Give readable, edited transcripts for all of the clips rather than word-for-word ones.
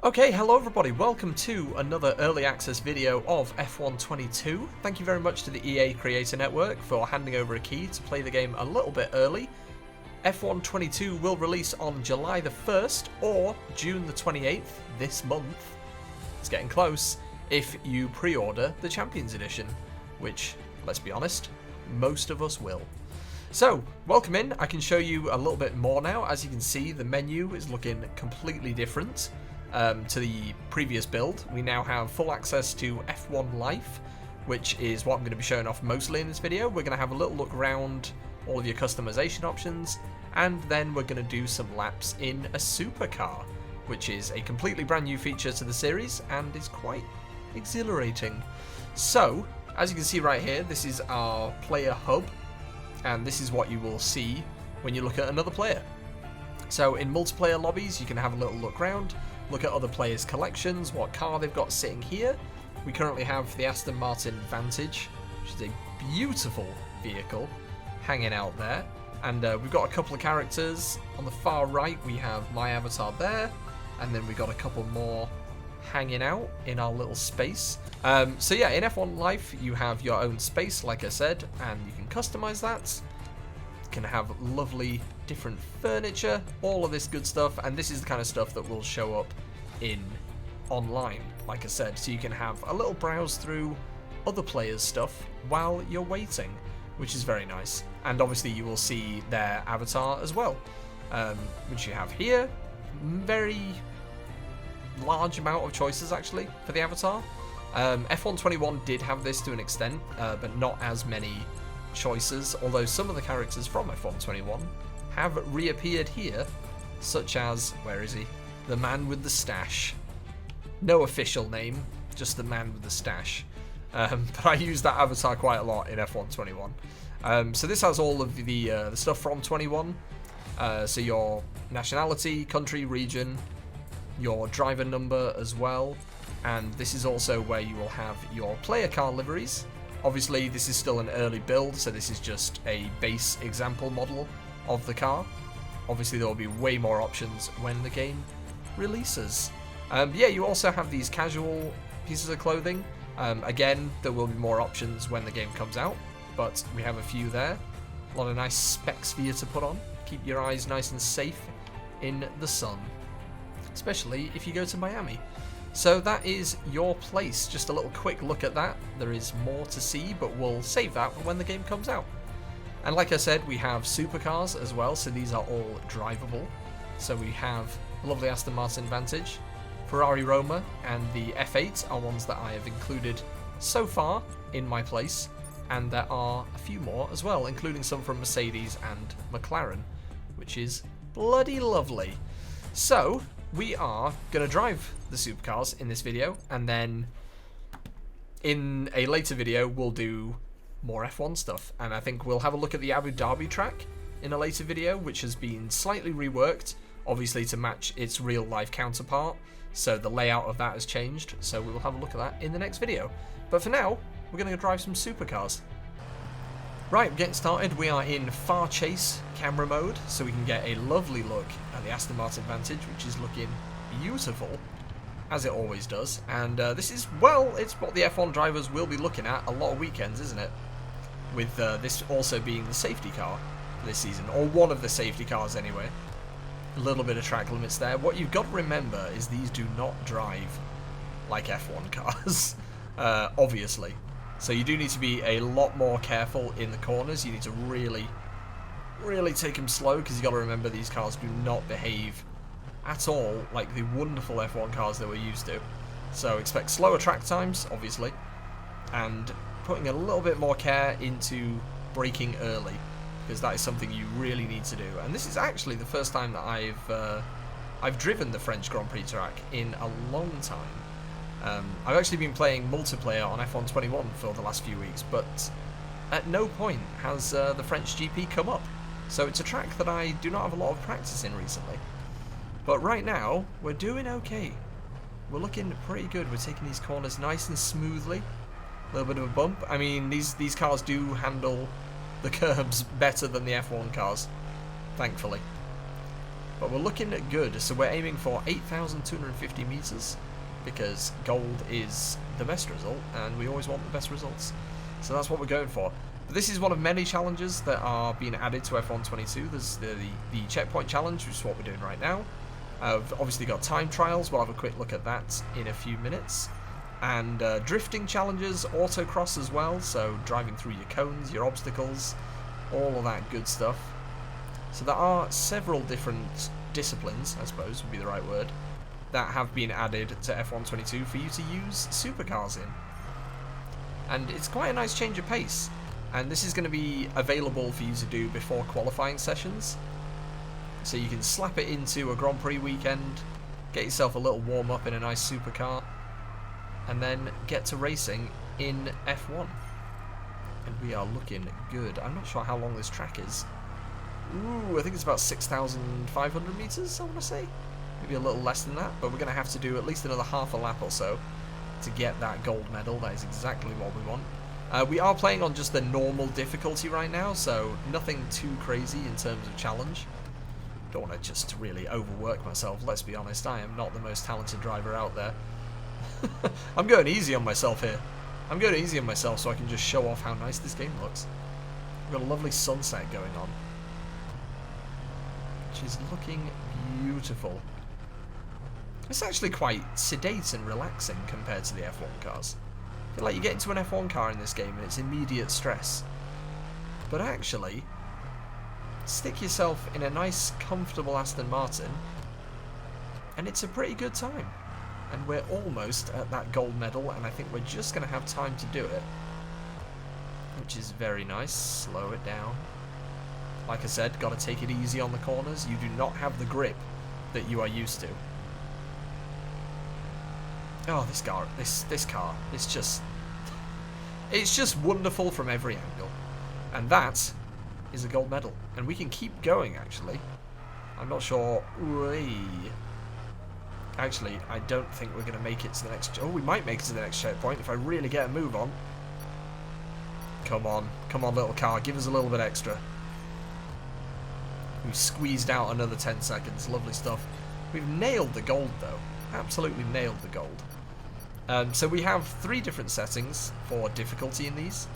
Okay, hello everybody, welcome to another early access video of F122. Thank you very much to the EA Creator Network for handing over a key to play the game a little bit early. F122 will release on July the 1st or June the 28th this month. It's getting close if you pre-order the Champions Edition, which, let's be honest, most of us will. So, welcome in. I can show you a little bit more now. As you can see, the menu is looking completely different. To the previous build. We now have full access to F1 Life, which is what I'm going to be showing off mostly in this video. We're going to have a little look around all of your customization options, and then we're going to do some laps in a supercar, which is a completely brand new feature to the series and is quite exhilarating. So, as you can see right here, this is our player hub, and this is what you will see when you look at another player. So in multiplayer lobbies, you can have a little look around, look at other players' collections, what car they've got sitting here. We currently have the Aston Martin Vantage, which is a beautiful vehicle hanging out there. And we've got a couple of characters. On the far right, we have my avatar there, and then we've got a couple more hanging out in our little space. So yeah, in F1 Life, you have your own space, like I said, and you can customize that. Can have lovely different furniture, all of this good stuff, and this is the kind of stuff that will show up in online, like I said, so you can have a little browse through other players' stuff while you're waiting, which is very nice. And obviously you will see their avatar as well, which you have here. Very large amount of choices actually for the avatar. F121 did have this to an extent, but not as many choices, although some of the characters from F121 have reappeared here, such as, where is he? The man with the stash. No official name, just the man with the stash. But I use that avatar quite a lot in F121. So this has all of the stuff from 21. So your nationality, country, region, your driver number as well, and this is also where you will have your player car liveries. Obviously, this is still an early build, so this is just a base example model of the car. Obviously, there will be way more options when the game releases. Yeah, you also have these casual pieces of clothing. Again, there will be more options when the game comes out, but we have a few there. A lot of nice specs for you to put on. Keep your eyes nice and safe in the sun, especially if you go to Miami. So that is your place. Just a little quick look at that. There is more to see, but we'll save that for when the game comes out. And like I said, we have supercars as well, so these are all drivable. So we have the lovely Aston Martin Vantage, Ferrari Roma, and the F8 are ones that I have included so far in my place. And there are a few more as well, including some from Mercedes and McLaren, which is bloody lovely. So we are going to drive the supercars in this video, and then in a later video we'll do more F1 stuff, and I think we'll have a look at the Abu Dhabi track in a later video, which has been slightly reworked, obviously to match its real life counterpart, so the layout of that has changed, so we'll have a look at that in the next video. But for now, we're going to go drive some supercars. Right, we're getting started. We are in far chase camera mode, so we can get a lovely look at the Aston Martin Vantage, which is looking beautiful, as it always does. And this is, well, it's what the F1 drivers will be looking at a lot of weekends, isn't it? With this also being the safety car this season, or one of the safety cars anyway. A little bit of track limits there. What you've got to remember is these do not drive like F1 cars, obviously. So you do need to be a lot more careful in the corners. You need to really take them slow, because you've got to remember these cars do not behave at all like the wonderful F1 cars that we're used to. So expect slower track times, obviously, and putting a little bit more care into braking early, because that is something you really need to do. And this is actually the first time that I've driven the French Grand Prix track in a long time. I've actually been playing multiplayer on F121 for the last few weeks, but at no point has the French GP come up. So it's a track that I do not have a lot of practice in recently. But right now, we're doing okay. We're looking pretty good. We're taking these corners nice and smoothly. A little bit of a bump. I mean, these cars do handle the curbs better than the F1 cars, thankfully. but we're looking at good. So we're aiming for 8,250 meters because gold is the best result, and we always want the best results. So that's what we're going for. But this is one of many challenges that are being added to F122. There's the checkpoint challenge, which is what we're doing right now. I've obviously got time trials. We'll have a quick look at that in a few minutes. And drifting challenges, autocross as well, so driving through your cones, your obstacles, all of that good stuff. So there are several different disciplines, I suppose would be the right word, that have been added to F122 for you to use supercars in. And it's quite a nice change of pace. And this is going to be available for you to do before qualifying sessions. So you can slap it into a Grand Prix weekend, get yourself a little warm up in a nice supercar, and then get to racing in F1. And we are looking good. I'm not sure how long this track is. Ooh, I think it's about 6,500 meters, I want to say. Maybe a little less than that, but we're going to have to do at least another half a lap or so to get that gold medal. That is exactly what we want. We are playing on just the normal difficulty right now, so nothing too crazy in terms of challenge. Don't want to just really overwork myself, let's be honest. I am not the most talented driver out there. I'm going easy on myself here. I'm going easy on myself so I can just show off how nice this game looks. We've got a lovely sunset going on, which is looking beautiful. It's actually quite sedate and relaxing compared to the F1 cars. I feel like you get into an F1 car in this game and it's immediate stress. But actually, stick yourself in a nice, comfortable Aston Martin, and it's a pretty good time. And we're almost at that gold medal, and I think we're just going to have time to do it, which is very nice. Slow it down. Like I said, got to take it easy on the corners. You do not have the grip that you are used to. Oh, this car, it's just wonderful from every angle. And that is a gold medal. And we can keep going, actually. I'm not sure. Actually, I don't think we're going to make it to the next... Oh, we might make it to the next checkpoint if I really get a move on. Come on, little car, give us a little bit extra. We've squeezed out another 10 seconds. Lovely stuff. We've nailed the gold, though. Absolutely nailed the gold. So we have 3 different settings for difficulty in these.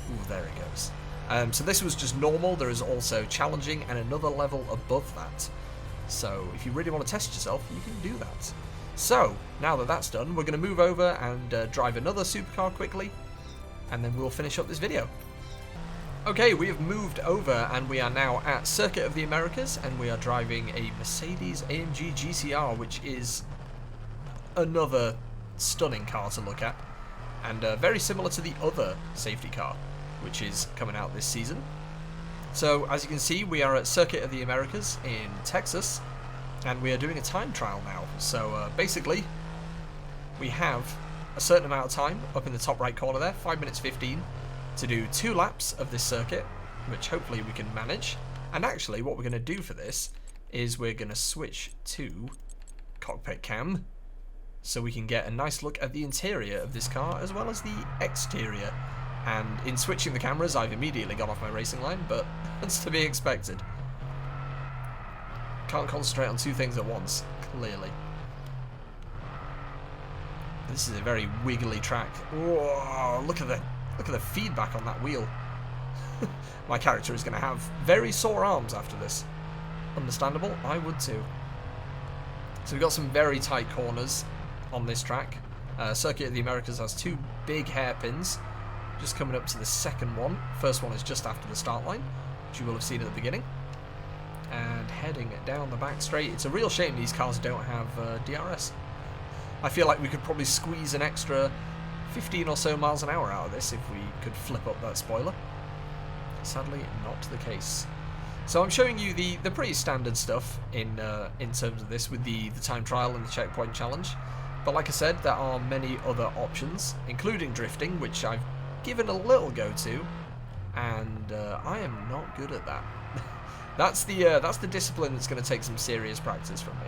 Ooh, there it goes. So this was just normal. There is also challenging and another level above that. So if you really want to test yourself, you can do that. So now that that's done, we're going to move over and drive another supercar quickly, and then we'll finish up this video. Okay, we have moved over and we are now at Circuit of the Americas, and we are driving a Mercedes AMG GTR, which is another stunning car to look at, and very similar to the other safety car, which is coming out this season. So as you can see, we are at Circuit of the Americas in Texas, and we are doing a time trial now. So basically, we have a certain amount of time up in the top right corner there, 5 minutes 15, to do 2 laps of this circuit, which hopefully we can manage. And actually, what we're going to do for this is we're going to switch to cockpit cam, so we can get a nice look at the interior of this car as well as the exterior. And in switching the cameras, I've immediately gone off my racing line, but that's to be expected. Can't concentrate on 2 things at once, clearly. This is a very wiggly track. Whoa, look at the feedback on that wheel. My character is going to have very sore arms after this. Understandable, I would too. So we've got some very tight corners on this track. Circuit of the Americas has 2 big hairpins. Just coming up to the second one. First one is just after the start line, which you will have seen at the beginning. And heading down the back straight. It's a real shame these cars don't have DRS. I feel like we could probably squeeze an extra 15 or so miles an hour out of this if we could flip up that spoiler. Sadly, not the case. So I'm showing you the pretty standard stuff in terms of this, with the time trial and the checkpoint challenge. But like I said, there are many other options, including drifting, which I've given a little go to, and I am not good at that. That's the discipline that's going to take some serious practice from me.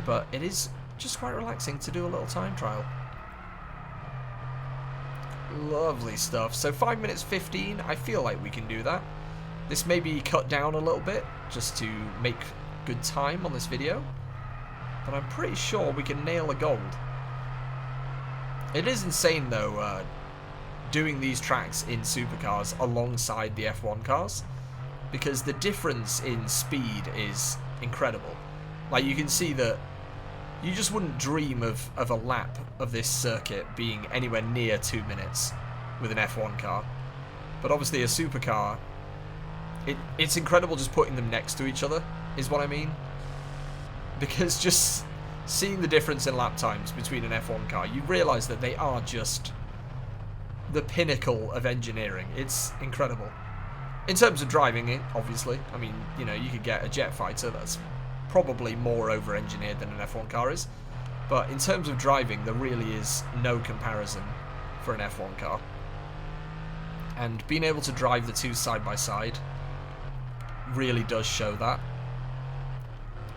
But it is just quite relaxing to do a little time trial. Lovely stuff. So 5 minutes 15, I feel like we can do that. This may be cut down a little bit just to make good time on this video, but I'm pretty sure we can nail a gold. It is insane though, doing these tracks in supercars alongside the F1 cars, because the difference in speed is incredible. Like, you can see that you just wouldn't dream of a lap of this circuit being anywhere near 2 minutes with an F1 car. But obviously a supercar, it's incredible just putting them next to each other, is what I mean. Because just seeing the difference in lap times between an F1 car, you realise that they are just the pinnacle of engineering. It's incredible. In terms of driving it, obviously, I mean, you know, you could get a jet fighter that's probably more over-engineered than an F1 car is. But in terms of driving, there really is no comparison for an F1 car. And being able to drive the two side by side really does show that.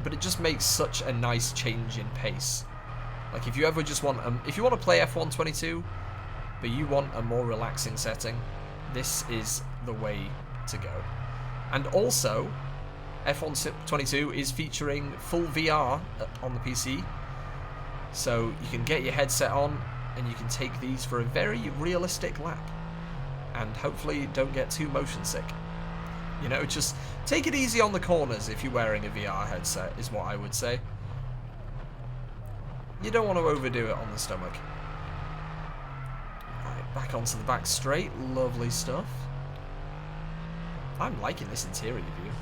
But it just makes such a nice change in pace. Like, if you ever just want, if you want to play F122, but you want a more relaxing setting, this is the way to go. And also, F122 is featuring full VR on the PC, so you can get your headset on and you can take these for a very realistic lap, and hopefully don't get too motion sick. You know, just take it easy on the corners if you're wearing a VR headset, is what I would say. You don't want to overdo it on the stomach. Right, back onto the back straight. Lovely stuff. I'm liking this interior view.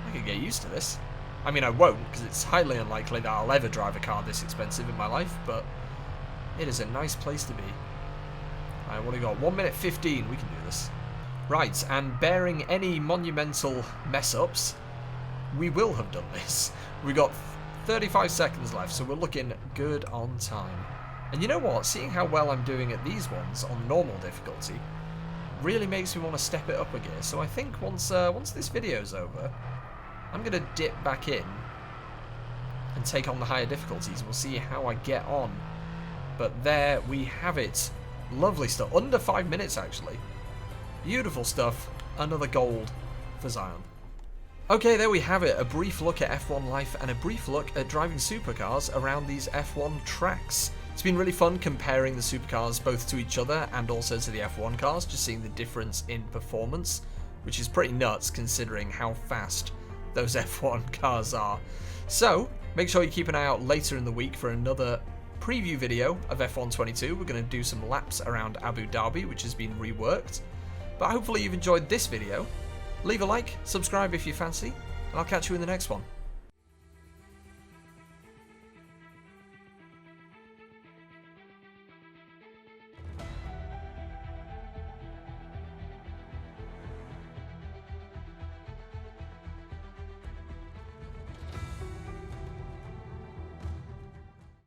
I could get used to this. I mean, I won't, because it's highly unlikely that I'll ever drive a car this expensive in my life, but it is a nice place to be. Alright, what do we got? 1 minute 15. We can do this. Right, and bearing any monumental mess-ups, we will have done this. We got 35 seconds left, so we're looking good on time. And you know what? Seeing how well I'm doing at these ones on normal difficulty really makes me want to step it up a gear. So I think once this video's over, I'm going to dip back in and take on the higher difficulties. We'll see how I get on. But there we have it. Lovely stuff. Under 5 minutes, actually. Beautiful stuff. Another gold for Zion. Okay, there we have it. A brief look at F1 life and a brief look at driving supercars around these F1 tracks. It's been really fun comparing the supercars both to each other and also to the F1 cars, just seeing the difference in performance, which is pretty nuts considering how fast those F1 cars are. So, make sure you keep an eye out later in the week for another preview video of F122. We're going to do some laps around Abu Dhabi, which has been reworked. But hopefully you've enjoyed this video. Leave a like, subscribe if you fancy, and I'll catch you in the next one.